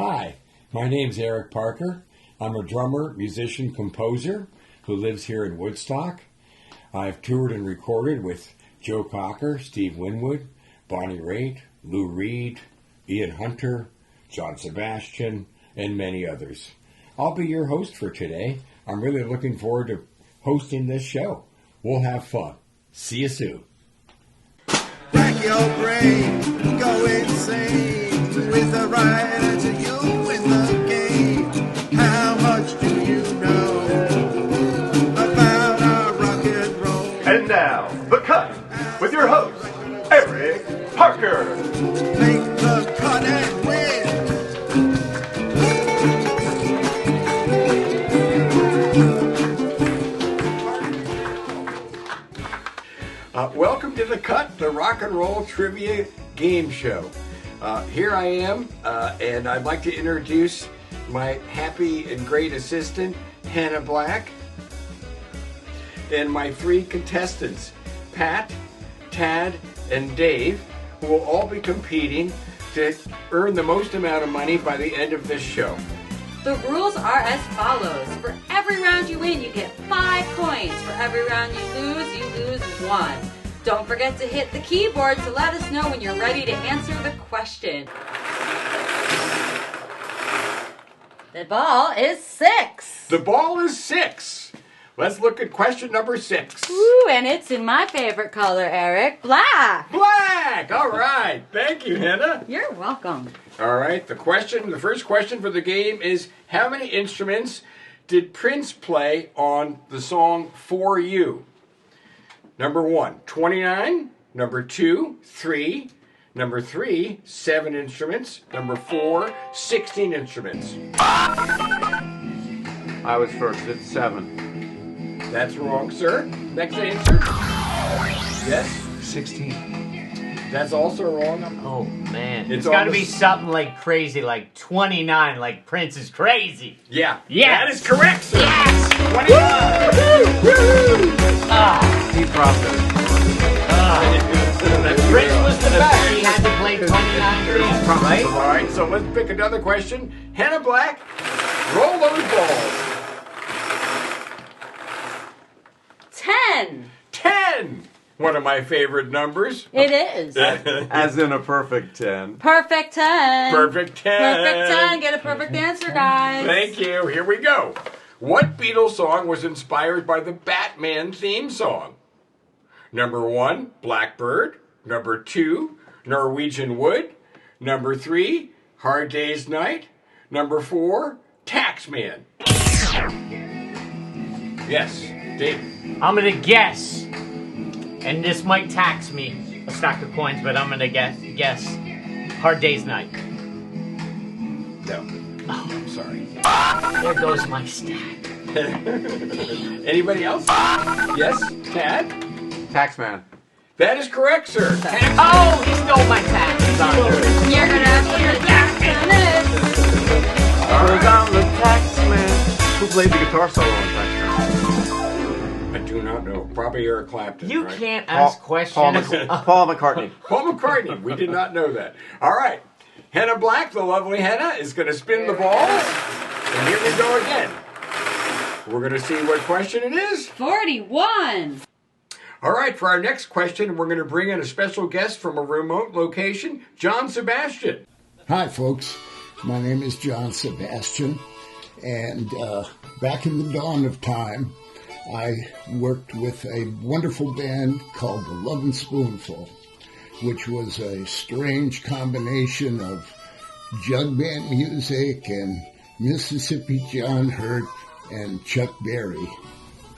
Hi, my name's Eric Parker. I'm a drummer, musician, composer who lives here in Woodstock. I've toured and recorded with Joe Cocker, Steve Winwood, Bonnie Raitt, Lou Reed, Ian Hunter, John Sebastian, and many others. I'll be your host for today. I'm really looking forward to hosting this show. We'll have fun. See you soon. Rack your brain, go insane with the right answer, you win the game. How much do you know about our rock and roll? And now, The Cut with your host, Eric Parker. Make the cut and win. Welcome to The Cut, the rock and roll trivia game show. Here I am, and I'd like to introduce my happy and great assistant, Hannah Black, and my three contestants, Pat, Tad, and Dave, who will all be competing to earn the most amount of money by the end of this show. The rules are as follows. For every round you win, you get 5 coins. For every round you lose 1. Don't forget to hit the keyboard to let us know when you're ready to answer the question. The ball is 6. The ball is 6. Let's look at question number 6. Ooh, and it's in my favorite color, Eric. Black. Black! All right. Thank you, Hannah. You're welcome. All right. The first question for the game is, how many instruments did Prince play on the song For You? Number 1, 29. Number 2, 3. Number 3, 7 instruments. Number 4, 16 instruments. I was first, it's 7. That's wrong, sir. Next answer. Yes? 16. That's also wrong. Oh, man. It's It's got to almost- be something like crazy, like 29, like Prince is crazy. Yeah. Yes. That is correct, sir. Yes! 29. He profited. Prince was the best. He had to play 29 games, right? All right, so let's pick another question. Hannah Black, roll those balls. 10. 10. One of my favorite numbers. It is. As in a perfect 10. Perfect 10. Perfect 10. Perfect 10. Get a perfect answer, guys. Thank you. Here we go. What Beatles song was inspired by the Batman theme song? Number 1, Blackbird. Number 2, Norwegian Wood. Number 3, Hard Day's Night. Number 4, Taxman. Yes, Dave. I'm going to guess, and this might tax me, a stack of coins, but I'm going to guess Hard Day's Night. No. Oh, I'm sorry. There goes my stack. Anybody else? Yes, Tad? Taxman. That is correct, sir. Taxman. Oh, he stole my tax. You're going to have to put your tax on it. Because I'm the Taxman. Who played the guitar solo on Taxman? I do not know. Probably Eric Clapton. You right? can't ask questions. Paul McCartney. Paul McCartney. We did not know that. All right. Hannah Black, the lovely Hannah, is going to spin the balls. And here we go again. We're going to see what question it is. 41. All right, for our next question, we're going to bring in a special guest from a remote location, John Sebastian. Hi, folks. My name is John Sebastian, and back in the dawn of time, I worked with a wonderful band called the Lovin' Spoonful, which was a strange combination of jug band music and Mississippi John Hurt and Chuck Berry.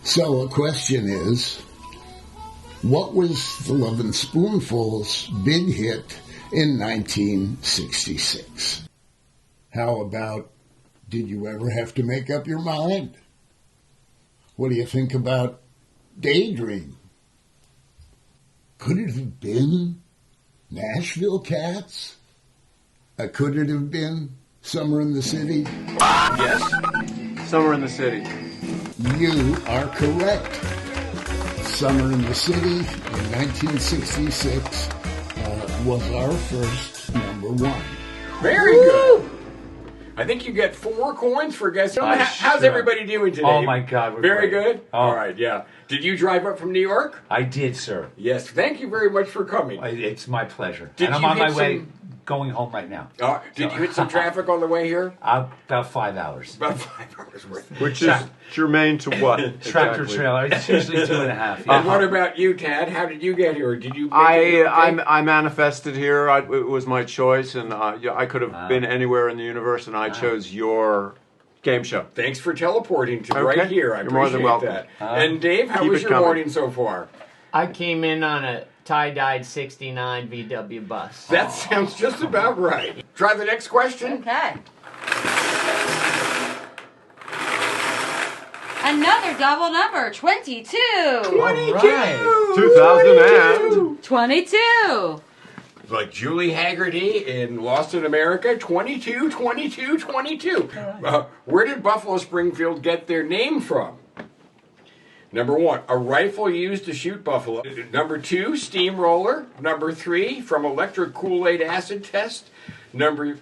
So a question is, what was the Lovin' Spoonful's big hit in 1966? How about, did you ever have to make up your mind? What do you think about Daydream? Could it have been Nashville Cats? Could it have been Summer in the City? Yes? Summer in the City. You are correct. Summer in the City in 1966 was our first number one. Very good. I think you get 4 coins for guessing. Oh, How's sure. everybody doing today? Oh, my God, we're Very great. good? Oh. All right, yeah. Did you drive up from New York? I did, sir. Yes. Thank you very much for coming. It's my pleasure. Did and I'm you on my hit way some- going home right now. Did you hit some traffic on the way here? About 5 hours. About 5 hours worth. Which is germane to what? Tractor exactly? trailer. It's usually 2.5. And what about you, Tad? How did you get here? Did you? Make it okay? I manifested here. It was my choice, and I could have been anywhere in the universe, and I chose your game show. Thanks for teleporting to Okay. right here. I You're more appreciate than welcome. that. And Dave, how keep was it your coming. morning so far? I came in on a tie-dyed 69 VW bus. That sounds just about right. Try the next question. Okay. Another double number, 22. 2000 and 22. Like Julie Haggerty in Lost in America, 22, 22, 22. Where did Buffalo Springfield get their name from? Number 1, a rifle used to shoot buffalo. Number 2, steamroller. Number 3, from electric Kool-Aid acid test. Number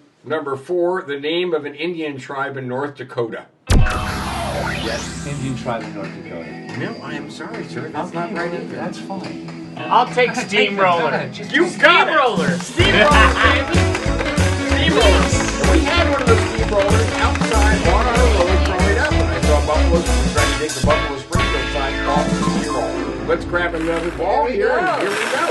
4, the name of an Indian tribe in North Dakota. Yes. Indian tribe in North Dakota. No, I am sorry, sir. That's not right either. That's fine. I'll take steamroller. You got it. Steamroller. Steamroller, baby. Steamroller. And we had one of those steamrollers outside on our road growing up. And I saw Buffalo trying to take the Buffalo Springfield sign off the steamroller. Let's grab another ball There we here, go. and here we go.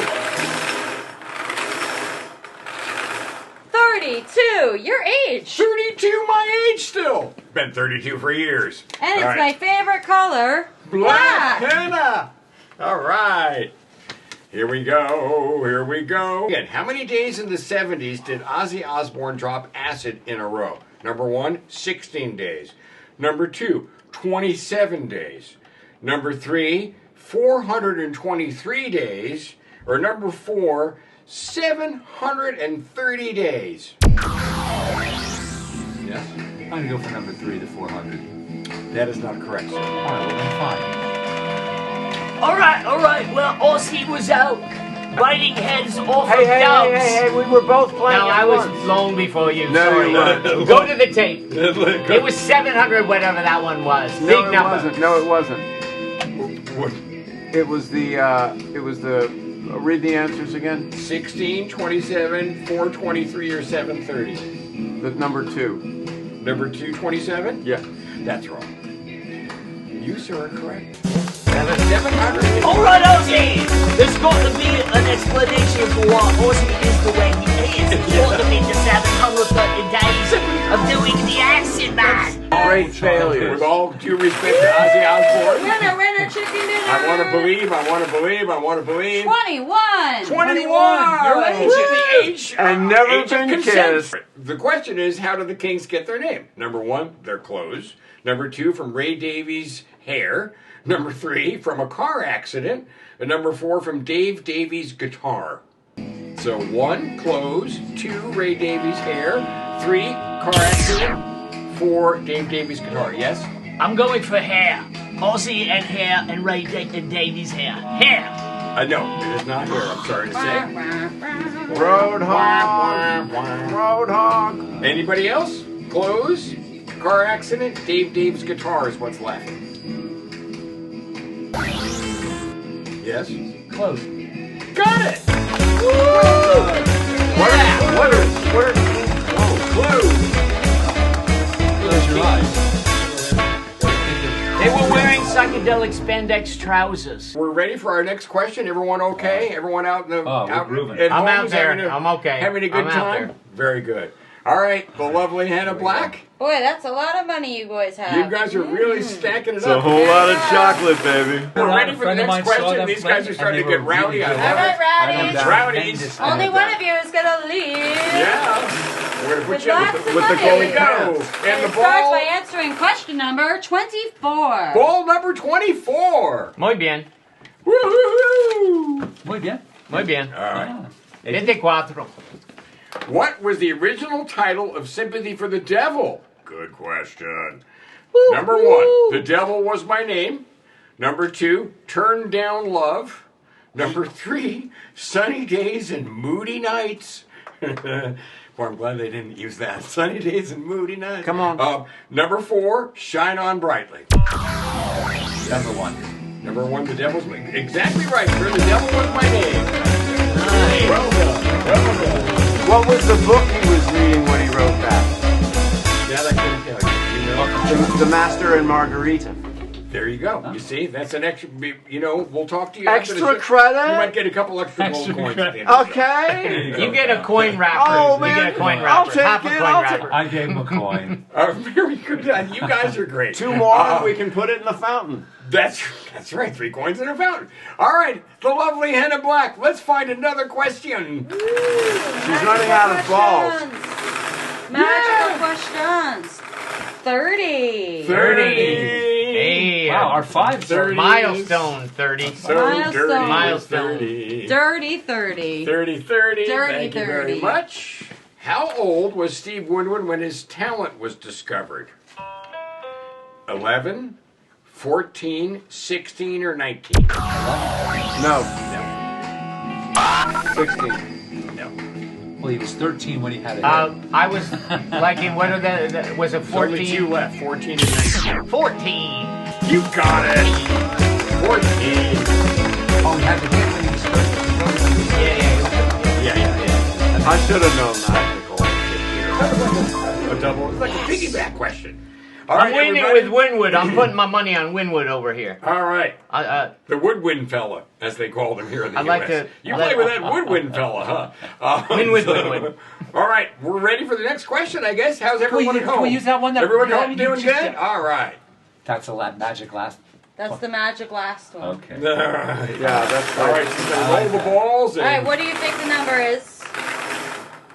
32, your age. 32, my age still. Been 32 for years. And it's All right. my favorite color, Black black. henna. All right. Here we go. Here we go. Again, how many days in the 70s did Ozzy Osbourne drop acid in a row? Number 1, 16 days. Number 2, 27 days. Number 3, 423 days. Or number 4, 730 days. Yes? I'm going to go for number 3, the 400. That is not correct, sir. All right, well, then fine. All right. Well, Ozzy was out biting heads off of dogs. Hey, we were both playing. No, I was long before you. No, Sorry. you weren't. Go to the tape. It was 700, whatever that one was. No, Big it number. wasn't. No, it wasn't. What? It was the. Read the answers again. 16, 27, 423, or 730. The number 2. Number 227? Yeah. That's wrong. You, sir, are correct. 700. All right, Ozzy. There's got to be an explanation for why Ozzy is the way he is. It's got to be the 730 days of doing the acid, man. Great failures. With all due respect to Ozzy Osbourne, Winner, chicken dinner. I want to believe. 21. 21! You're right. The age, And never age of been consent. kissed. The question is, how do the Kings get their name? Number 1, their clothes. Number 2, from Ray Davies' hair. Number 3, from a car accident. And number 4, from Dave Davies' guitar. So 1, clothes. 2, Ray Davies' hair. 3, car accident. 4, Dave Davies' guitar. Yes? I'm going for hair. Ozzy and hair and Ray and Davies' hair. Hair. No, it is not hair. I'm sorry to say. Roadhog. Roadhog. Anybody else? Clothes, car accident, Dave Davies' guitar is what's left. Yes? Close. Got it! What are Clothes. Close your eyes. They were wearing psychedelic spandex trousers. We're ready for our next question. Everyone okay? Everyone out in the we're grooving. at I'm home out is there. having a- I'm okay. Having a good I'm out time? there. Very good. All right, the lovely Hannah Black. Boy, that's a lot of money you boys have. You guys are really stacking it It's a up. whole lot of chocolate, baby. We're ready A for the friend of next mine saw question. that These plane guys are starting and to they get were rowdy. really I good. love All right, it. Rowdies. Rowdies. Only one of you is gonna leave. Yeah. We're gonna put With you lots of with the money. gold Here we go. And And the it starts ball. by answering question number 24. Ball number 24. Muy bien. Woo-hoo-hoo. Muy bien. Muy bien. All right. 24. What was the original title of Sympathy for the Devil? Good question. Number 1, The Devil Was My Name. Number 2, Turn Down Love. Number 3, Sunny Days and Moody Nights. Well, I'm glad they didn't use that. Sunny days and moody nights. Come on. Number 4, Shine On Brightly. Number 1. Number 1, The Devil's... Exactly right, sir. The Devil Was My Name. Nice. Well done. Well done. What was the book he was reading when he wrote that? That I couldn't tell you. You know? The Master and Margarita. There you go. You see, that's an extra. You know, we'll talk to you. after the Extra show. credit? You might get a couple extra gold coins. At the end of the show. Okay. You get a coin wrapper. Oh, You man. get a coin I'll wrapper. take Half a it, coin I'll take wrapper. I gave him a coin. Very good. You guys are great. 2 more, and we can put it in the fountain. That's right. 3 coins in a fountain. All right, the lovely Henna Black. Let's find another question. She's running out of balls. Magical questions. 30. 30. Hey, Wow, our 5 30. milestone 30. So Milestone. dirty. Milestone. 30. Dirty 30. 30. Dirty Thank you very 30. much. How old was Steve Winwood when his talent was discovered? 11, 14, 16, or 19? No. No. 16. No. Well, he was 13 when he had a hit. I was like in what are the was it There's only 14? 2 left. 14 and 19. 14. You got it. 14. Oh, he had the hit when he was 13. Yeah. I should have known that. A double. It's like a piggyback question. All I'm right, winning everybody. with Winwood. I'm putting my money on Winwood over here. All right. The The woodwind fella, as they called him here in the I like U.S. to- You I play like- with that woodwind fella, huh? Winwood. All right, we're ready for the next question, I guess. How's everyone at home? Can we use that one? Everyone that home doing you just good? did? All right. That's a magic last. That's the magic last one. Okay. All Yeah, that's right, right. she's going to roll the balls. And All right, what do you think the number is?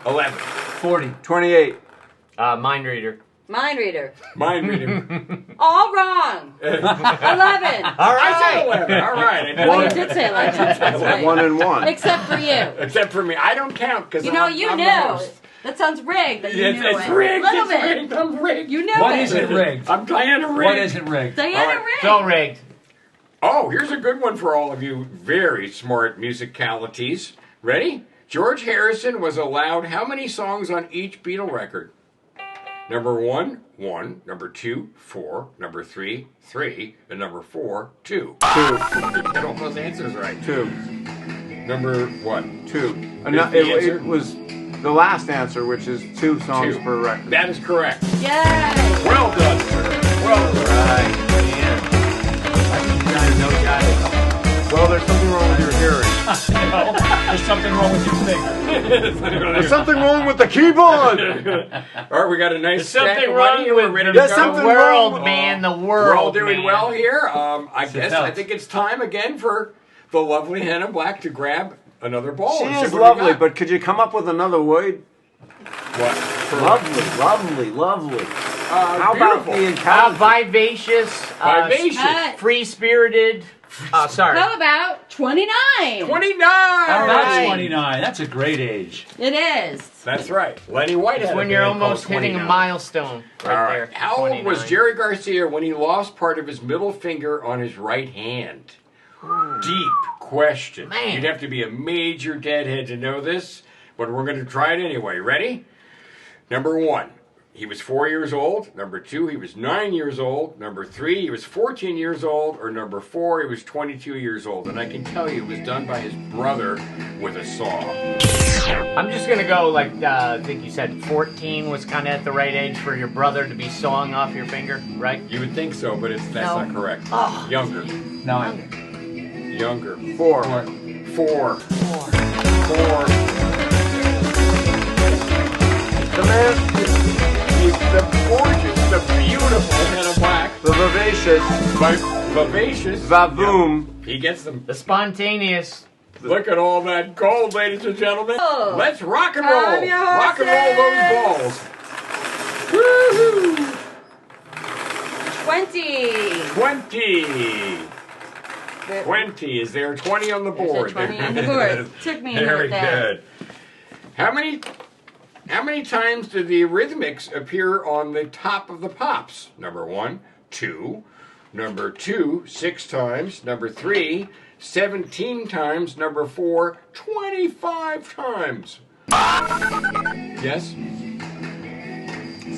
11. 40. 28. mind reader. Mind reader. Mind reading. All wrong. 11. All I said right. 11. All right. Oh, you did say 11. That's right. 1 and 1. Except for you. Except for me. I don't count because You know, I'm you the knew. host. That sounds rigged. That you It's, knew it's it. rigged. Little It's bit. rigged. I'm rigged. You knew What it. is it rigged? I'm Diana Rigged. What isn't rigged? Diana All right. rigged. So rigged. Oh, here's a good one for all of you very smart musicalities. Ready? George Harrison was allowed how many songs on each Beatle record? Number 1, 1. Number 2, 4. Number 3, 3. And number 4, 2. 2. You got all those answers right. 2. Number what? 2. Is the answer? It was the last answer, which is 2 songs 2. per record. That is correct. Yay. Well done, sir. Well done. Right. Man. I didn't know that. Well, there's something wrong with your hearing. There's something wrong with your finger. There's something wrong with the keyboard. All right, we got a nice There's stack something of money wrong here. We're with ready to There's go. something the world, wrong. man. The world. We're all doing man. well here. I Sit guess down. I think it's time again for the lovely Henna Black to grab another ball. She and see is what we lovely, got. but could you come up with another word? What? Lovely. How about beautiful. the encounter? Vivacious. Vivacious. Free-spirited. Sorry. How about 29? 29. That's 29. That's a great age. It is. That's right. Lenny White had It's a when you're band almost called hitting a 29. milestone right, All there. right. How old was 29. Jerry Garcia when he lost part of his middle finger on his right hand? Deep question. Man. You'd have to be a major deadhead to know this, but we're going to try it anyway. Ready? Number 1, he was 4 years old. Number 2, he was 9 years old. Number 3, he was 14 years old. Or number 4, he was 22 years old. And I can tell you it was done by his brother with a saw. I'm just gonna go like I think you said 14 was kind of at the right age for your brother to be sawing off your finger, right? You would think so, but that's No. not correct. Oh. Younger. 9. Younger. 4. 4. 4. The man, The gorgeous, the beautiful Henna Black. the vivacious, Vivacious. vavoom. He gets them. The spontaneous. Look at all that gold, ladies and gentlemen. Oh. Let's rock and roll. I'm your Rock and roll those balls. Woohoo! 20. 20. 20. Is there 20 on the There's a board? 20 on the board. Took me a Very minute there. good. How many times do the Eurythmics appear on the top of the pops? Number 1, 2. Number 2, 6 times. Number 3, 17 times. Number 4, 25 times. Yes?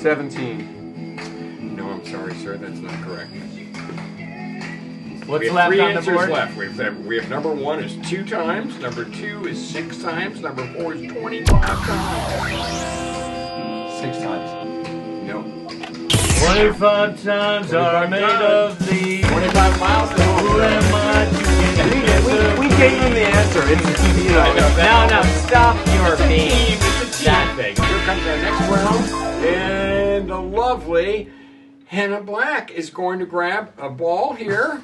17. No, I'm sorry, sir. That's not correct. What's We have left three on the answers board? left. We have number 1 is 2 times, number 2 is 6 times, number 4 is 25 times. 6 times. No. 25 times are made of these. 25 miles to home. Who am I to get We gave him the answer. It's, you know, No, stop your It's a being. team. It's a team thing. Here comes our next round. And the lovely Hannah Black is going to grab a ball here.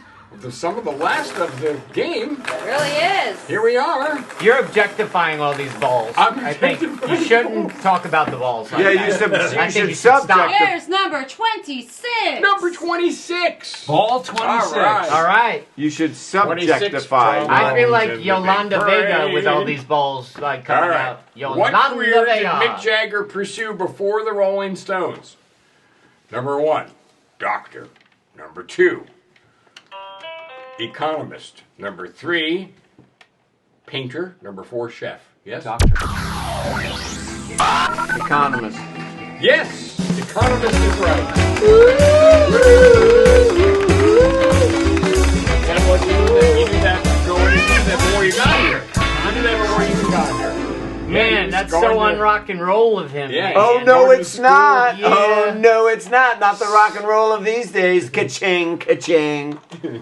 Some of the last of the game. It really is. Here we are. You're objectifying all these balls. I think you shouldn't talk about the balls like yeah, that. you should, I you think should subject. Here's number 26. Number 26. Ball 26. All right. All right. You should 26 subjectify. drums. I feel in like the Yolanda big Vega with all parade. these balls like All coming right. out. What Yolanda career did Vega. Mick Jagger pursue before the Rolling Stones? Number 1, doctor. Number 2, economist. Number 3, painter. Number 4, chef. Yes? Doctor. Economist. Yes! Economist is right. And what you knew that going into that before you got here. You knew that before you even got here. Man, that's so on rock and roll of him. Yeah. man. Oh no, Going to it's school. not. Yeah. Oh no, it's not. Not the rock and roll of these days. Ka-ching, ka-ching.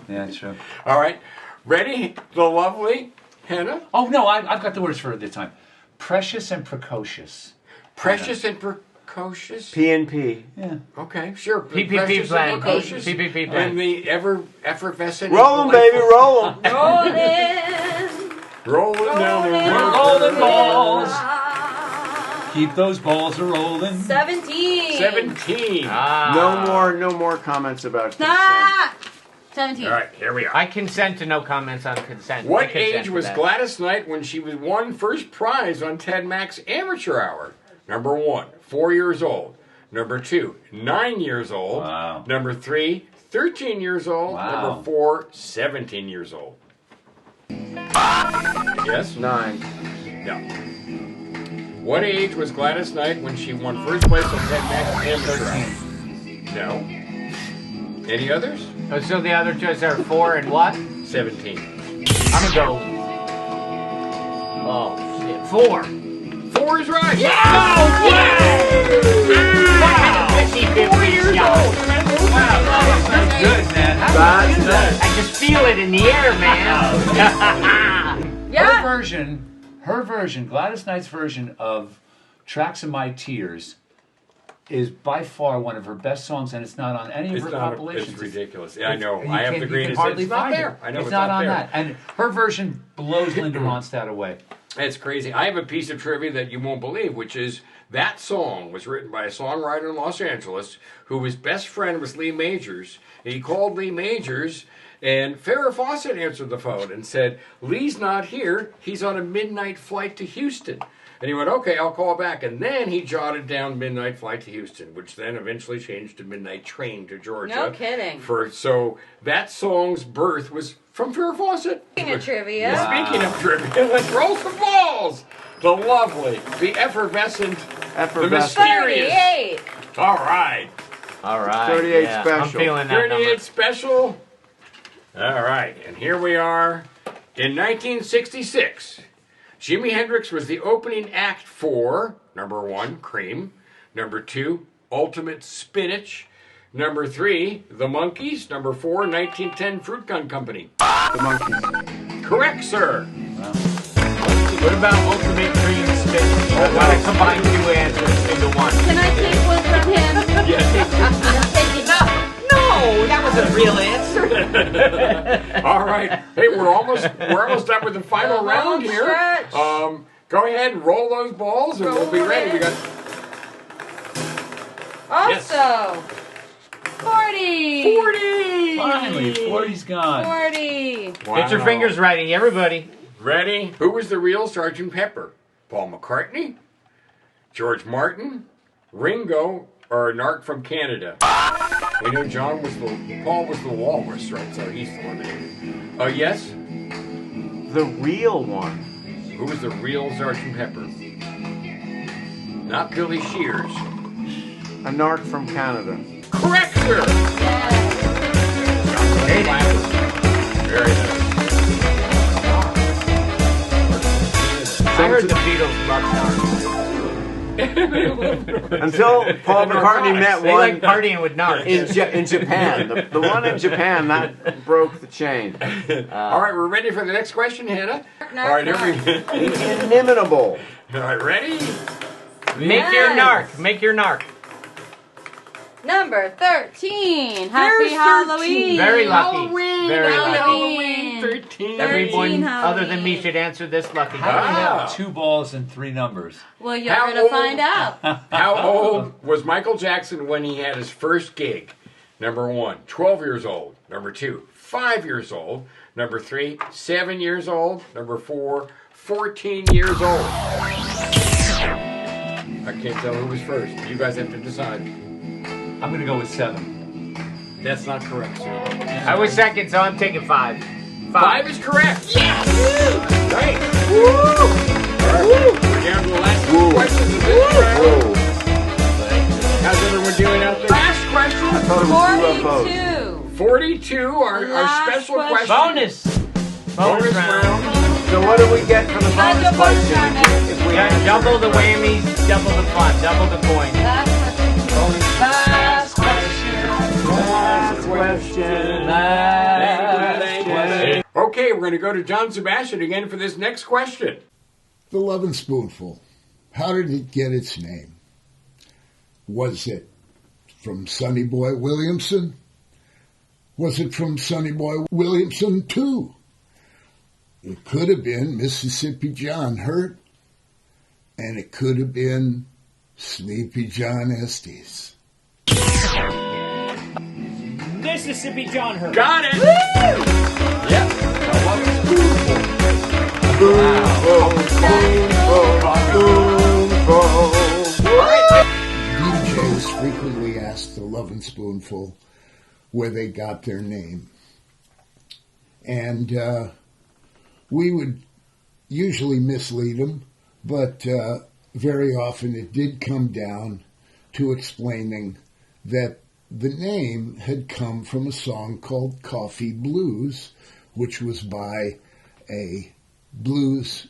Yeah, true. All right. Ready? The lovely Hannah. Oh, no, I've got the words for it this time. Precious and precocious. Precious and precocious. P&P. Yeah. Okay, sure. PPP Precious plan. and precocious. PPP plan. And the effervescent. Roll 'em, baby, roll 'em. Rolling down the Rolling. road. Rolling balls. Keep those balls a rolling. 17. 17. No more comments about consent. Ah, 17. All right, here we are. I consent to no comments on consent. I What consent age to was that. Gladys Knight when she won first prize on Ted Mack's Amateur Hour? Number 1, 4 years old. Number 2, 9 years old. Wow. Number 3, 13 years old. Wow. Number 4, 17 years old. Yes? 9. No. What age was Gladys Knight when she won first place on Ted Mack's Amateur Hour? No. Any others? Oh, so the other choices are 4 and what? 17. I'm gonna go. Oh shit, 4. 4 is right. Wow! 4 years old. That's good, man. How That's do you do that? I just feel it in the air, man. Her version, Gladys Knight's version of Tracks of My Tears is by far one of her best songs, and it's not on any of It's her not. compilations. It's ridiculous. Yeah, I know. You I have can't- the you can greatest. hardly It's not find there. it. I know it's not on there. that. And her version blows Linda Ronstadt away. It's crazy. I have a piece of trivia that you won't believe, which is that song was written by a songwriter in Los Angeles whose best friend was Lee Majors. And he called Lee Majors, and Farrah Fawcett answered the phone and said, "Lee's not here. He's on a midnight flight to Houston." And he went, "Okay, I'll call back." And then he jotted down midnight flight to Houston, which then eventually changed to midnight train to Georgia. No kidding. So that song's birth was from Farrah Fawcett. Speaking of trivia. Speaking of trivia, let's roll some balls. The lovely, the effervescent, the mysterious. 38. All right. All right. 38 yeah, special. I'm feeling that 38 number. special. All right. And here we are in 1966. Jimi Hendrix was the opening act for number 1, Cream. Number 2, Ultimate Spinach. Number 3, The Monkees. Number 4, 1910 Fruit Gun Company. The Monkees. Correct, sir. What about ultimate cream spin? I want to combine 2 answers into one. Can I take one from him? Yes. No, that was a real answer. All right. Hey, we're almost done with the final The round home here. stretch. Go ahead and roll those balls, and we'll be ready. We got Also, 40. 40. Finally, 40's gone. 40. Wow. Get your fingers ready, everybody. Ready? Who was the real Sgt. Pepper? Paul McCartney, George Martin, Ringo, or a narc from Canada? We know Paul was the walrus, right? So he's the one that. Yes. The real one. Who was the real Sgt. Pepper? Not Billy Shears. A narc from Canada. Correct, sir. Very nice. I heard the Beatles love narcs. Until Paul McCartney met They one like partying with narcs. in Japan. The one in Japan, that broke the chain. All right, we're ready for the next question, Hannah. All right, here we go. Inimitable. All right, ready? Make your narc. Make your narc. Number 13. Happy Halloween. Very lucky. Halloween. Very Happy lucky. Halloween. 13. Everyone Halloween. other than me should answer this lucky. How do we Wow. have 2 balls and 3 numbers? Well, you're How going to old- find out. How old was Michael Jackson when he had his first gig? Number 1, 12 years old. Number 2, 5 years old. Number 3, 7 years old. Number 4, 14 years old. I can't tell who was first. You guys have to decide. I'm going to go with 7. That's not correct, sir. I was second, so I'm taking 5. 5 is correct. Yes! Right. Woo! All right. We're down to the last 2 questions of this round. How's everyone doing out there? Last question. I thought it was 42. 42, our Last special question. question. Bonus round. So what do we get for the That's bonus a bonus question? round, Eric. If we Yeah, double the whammies, double the fun, double the coin. Last question. Last question. Last question. Okay, we're going to go to John Sebastian again for this next question. The Lovin' Spoonful. How did it get its name? Was it from Sonny Boy Williamson? Was it from Sonny Boy Williamson 2? It could have been Mississippi John Hurt, and it could have been Sleepy John Estes. Mississippi John Hurt. Got it! Yep. I love it. DJs frequently asked the Lovin' Spoonful where they got their name. And we would usually mislead them, but very often it did come down to explaining that the name had come from a song called Coffee Blues, which was by a blues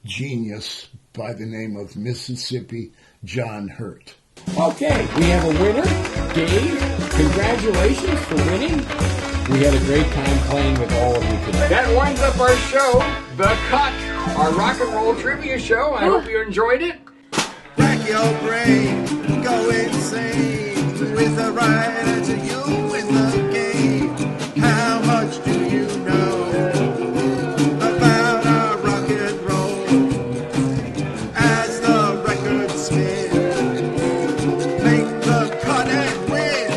genius by the name of Mississippi John Hurt. Okay, we have a winner. Dave, congratulations for winning. We had a great time playing with all of you today. That winds up our show, The Cut, our rock and roll trivia show. I hope you enjoyed it. Rack your brain, go insane with a rider to you in the game. How much do you know about our rock and roll? As the record spins, make the cut and win.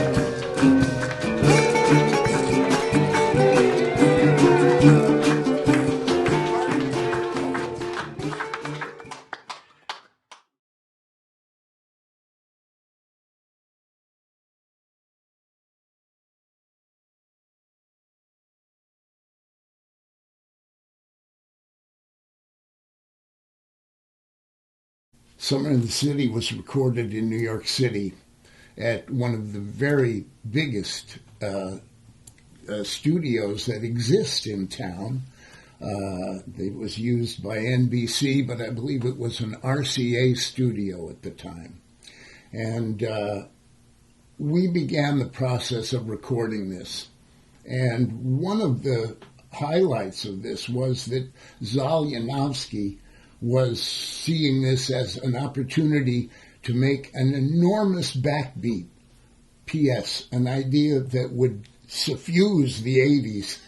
Summer in the City was recorded in New York City at one of the very biggest studios that exist in town. It was used by NBC, but I believe it was an RCA studio at the time. And we began the process of recording this. And one of the highlights of this was that Zal Yanovsky was seeing this as an opportunity to make an enormous backbeat. P.S., an idea that would suffuse the 80s.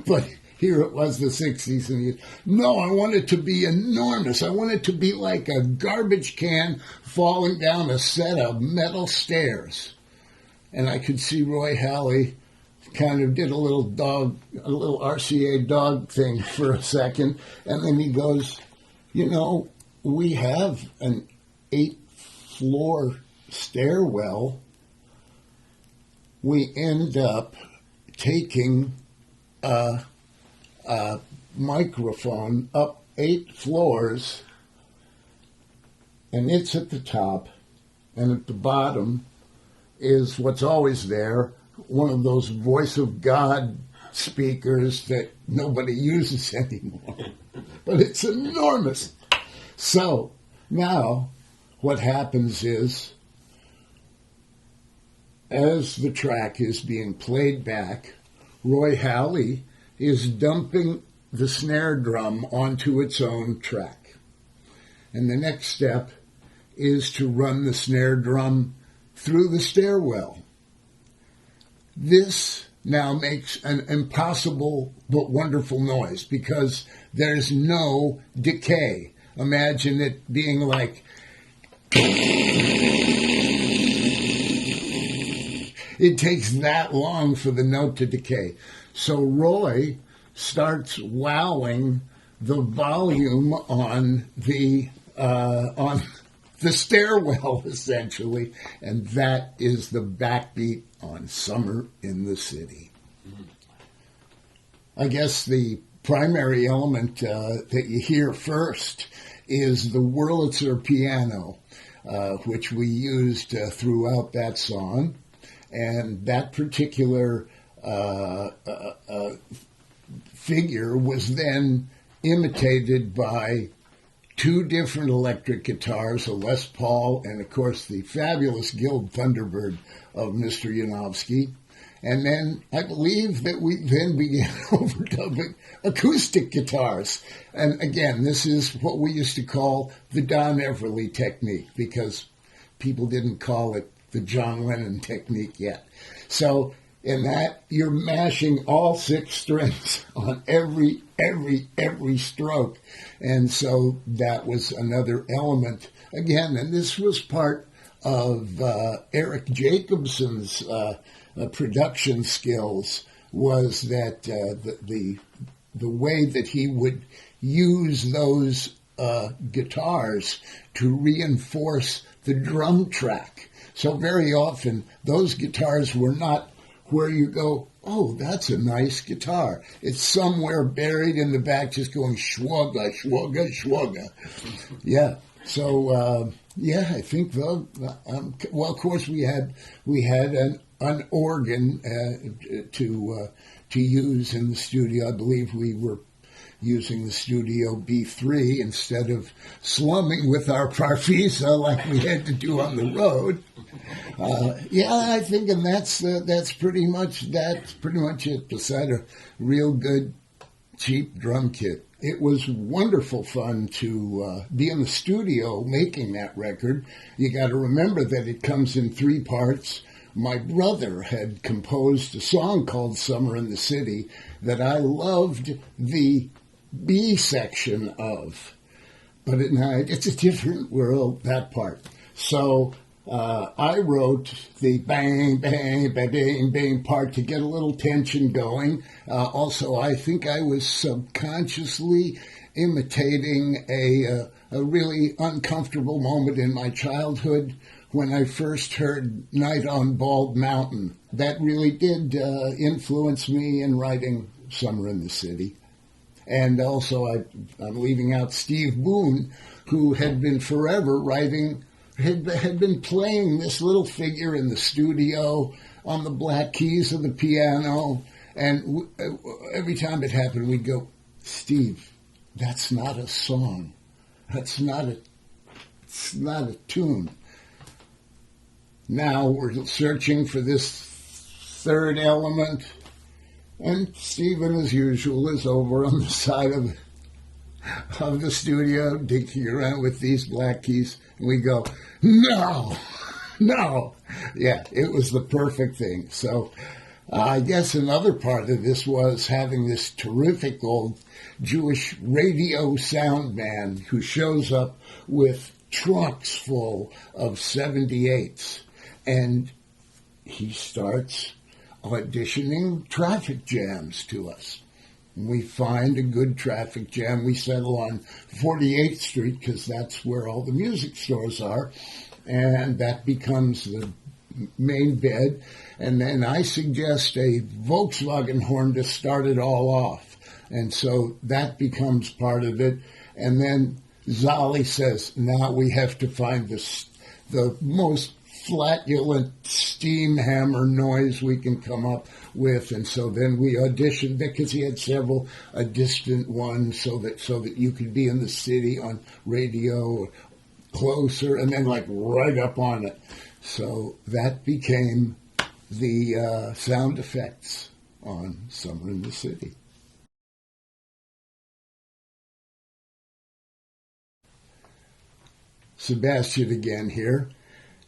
But here it was the 60s, and he, no, I want it to be enormous. I want it to be like a garbage can falling down a set of metal stairs. And I could see Roy Halley kind of did a little RCA dog thing for a second, and then he goes, you know, we have an 8th-floor stairwell. We end up taking a microphone up 8 floors and it's at the top, and at the bottom is what's always there, one of those voice of God speakers that nobody uses anymore. But it's enormous. So now what happens is, as the track is being played back, Roy Halley is dumping the snare drum onto its own track. And the next step is to run the snare drum through the stairwell. This now makes an impossible but wonderful noise because there's no decay. Imagine it being like... It takes that long for the note to decay. So Roy starts wowing the volume on the stairwell, essentially, and that is the backbeat on Summer in the City. I guess the primary element that you hear first is the Wurlitzer piano, which we used throughout that song. And that particular figure was then imitated by two different electric guitars, a Les Paul and, of course, the fabulous Guild Thunderbird of Mr. Yanofsky. And then I believe that we then began overdubbing acoustic guitars. And again, this is what we used to call the Don Everly technique, because people didn't call it the John Lennon technique yet. So in that, you're mashing all six strings on every stroke. And so that was another element. Again, and this was part of Eric Jacobson's production skills, was that the way that he would use those guitars to reinforce the drum track. So very often, those guitars were not where you go, oh, that's a nice guitar. It's somewhere buried in the back just going shwagga, shwagga, shwagga. Yeah. So, I think, well, of course, we had an organ to use in the studio. I believe we were using the Studio B3 instead of slumming with our Parfisa like we had to do on the road. I think, and that's pretty much it. Beside a real good cheap drum kit, it was wonderful fun to be in the studio making that record. You got to remember that it comes in three parts. My brother had composed a song called "Summer in the City" that I loved the B section of, but at night it's a different world, that part. So I wrote the bang, bang, bang, bang, bang part to get a little tension going. Also, I think I was subconsciously imitating a really uncomfortable moment in my childhood when I first heard Night on Bald Mountain. That really did influence me in writing Summer in the City. And also, I'm leaving out Steve Boone, who had been forever writing, had been playing this little figure in the studio on the black keys of the piano. And every time it happened, we'd go, Steve, that's not a song. It's not a tune. Now we're searching for this third element. And Stephen, as usual, is over on the side of the studio, digging around with these black keys. And we go, no. Yeah, it was the perfect thing. So I guess another part of this was having this terrific old Jewish radio sound man who shows up with trunks full of 78s. And he starts auditioning traffic jams to us. We find a good traffic jam. We settle on 48th Street because that's where all the music stores are, and that becomes the main bed. And then I suggest a Volkswagen horn to start it all off, and so that becomes part of it. And then Zolly says, now we have to find the most flatulent steam hammer noise we can come up with. And so then we auditioned, because he had several distant ones, so that you could be in the city on radio closer, and then like right up on it. So that became the sound effects on Summer in the City. Sebastian again here,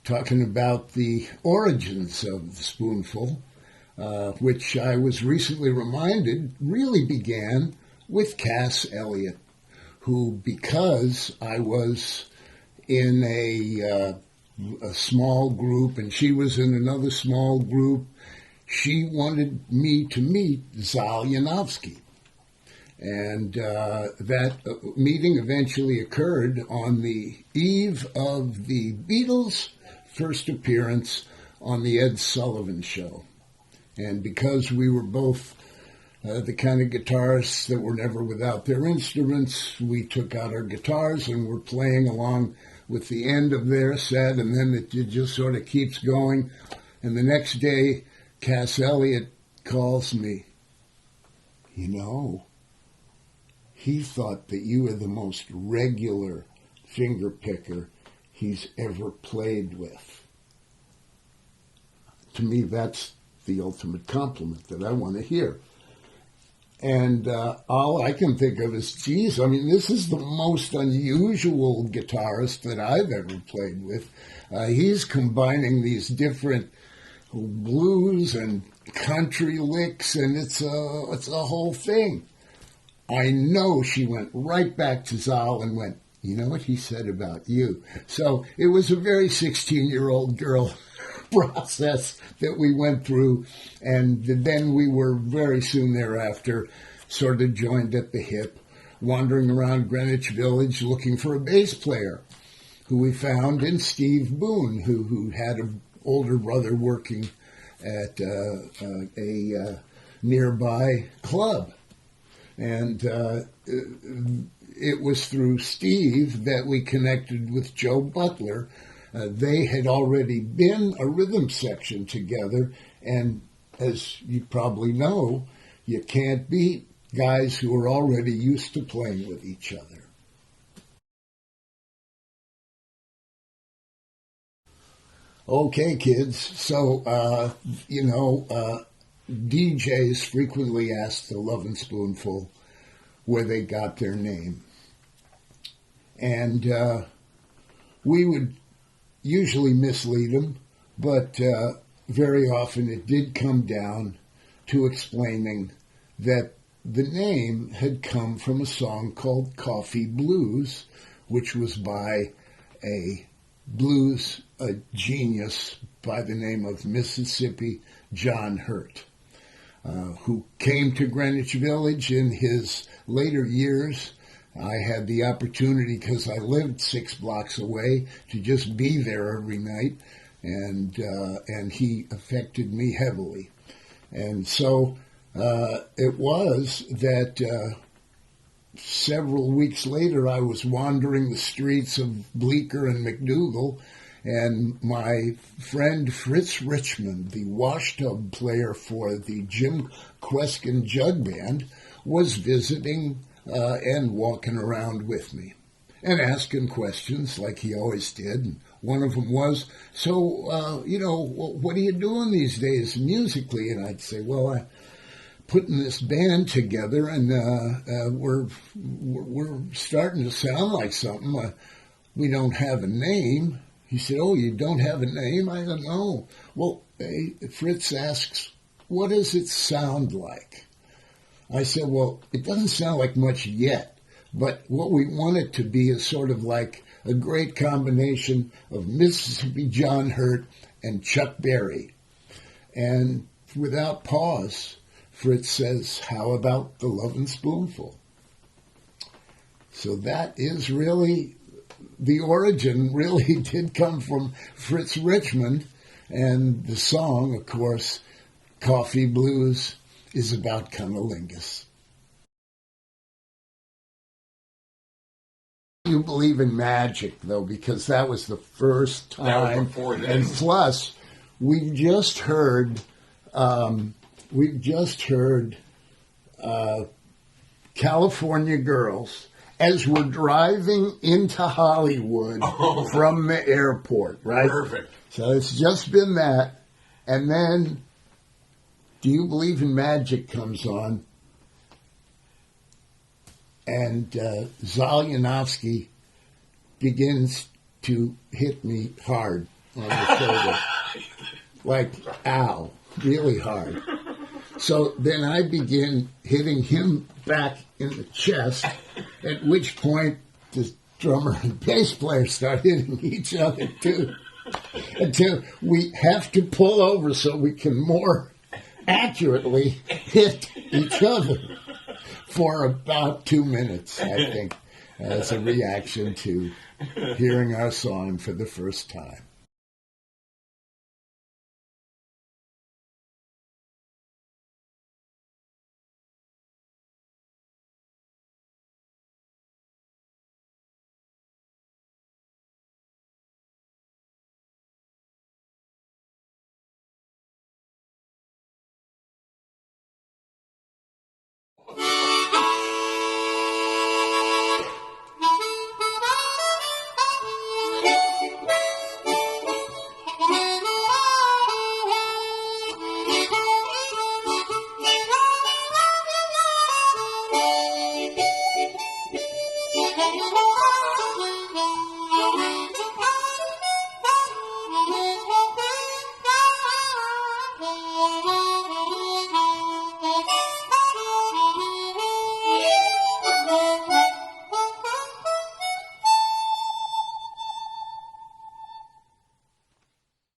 talking about the origins of the spoonful, which I was recently reminded really began with Cass Elliot, who, because I was in a small group and she was in another small group, she wanted me to meet Zal Yanofsky. And that meeting eventually occurred on the eve of the Beatles' first appearance on the Ed Sullivan Show. And because we were both the kind of guitarists that were never without their instruments, we took out our guitars and were playing along with the end of their set, and then it just sort of keeps going. And the next day, Cass Elliot calls me. You know, he thought that you were the most regular finger picker he's ever played with. To me, that's the ultimate compliment that I want to hear. And all I can think of is, geez, I mean, this is the most unusual guitarist that I've ever played with. He's combining these different blues and country licks, and it's a whole thing. I know she went right back to Zal and went, you know what he said about you? So it was a very 16-year-old girl process that we went through, and then we were very soon thereafter sort of joined at the hip, wandering around Greenwich Village looking for a bass player, who we found in Steve Boone, who had an older brother working at a nearby club. And it was through Steve that we connected with Joe Butler. They had already been a rhythm section together, and as you probably know, you can't beat guys who are already used to playing with each other. Okay, kids, so, DJs frequently ask the Lovin' Spoonful where they got their name. And we would usually mislead them, but very often it did come down to explaining that the name had come from a song called Coffee Blues, which was by a blues genius by the name of Mississippi John Hurt, who came to Greenwich Village in his later years. I had the opportunity, because I lived 6 blocks away, to just be there every night, and he affected me heavily. And so it was that several weeks later I was wandering the streets of Bleecker and McDougal, and my friend Fritz Richmond, the washtub player for the Jim Kweskin Jug Band, was visiting and walking around with me and asking questions like he always did. And one of them was, so, what are you doing these days musically? And I'd say, well, I'm putting this band together, and we're starting to sound like something. We don't have a name. He said, oh, you don't have a name? I don't know. Well, Fritz asks, what does it sound like? I said, well, it doesn't sound like much yet, but what we want it to be is sort of like a great combination of Mississippi John Hurt and Chuck Berry. And without pause, Fritz says, how about the Lovin' Spoonful? So that is really, the origin really did come from Fritz Richmond, and the song, of course, Coffee Blues, is about cunnilingus. You believe in magic, though, because that was the first time. That was before and this. plus, we've just heard California Girls as we're driving into Hollywood from the airport, right? Perfect. So it's just been that. And then, Do You Believe in Magic comes on. And Zalyanovsky begins to hit me hard on the shoulder. Like, ow, really hard. So then I begin hitting him back in the chest, at which point the drummer and bass player start hitting each other too, until we have to pull over so we can more accurately hit each other for about 2 minutes, I think, as a reaction to hearing our song for the first time.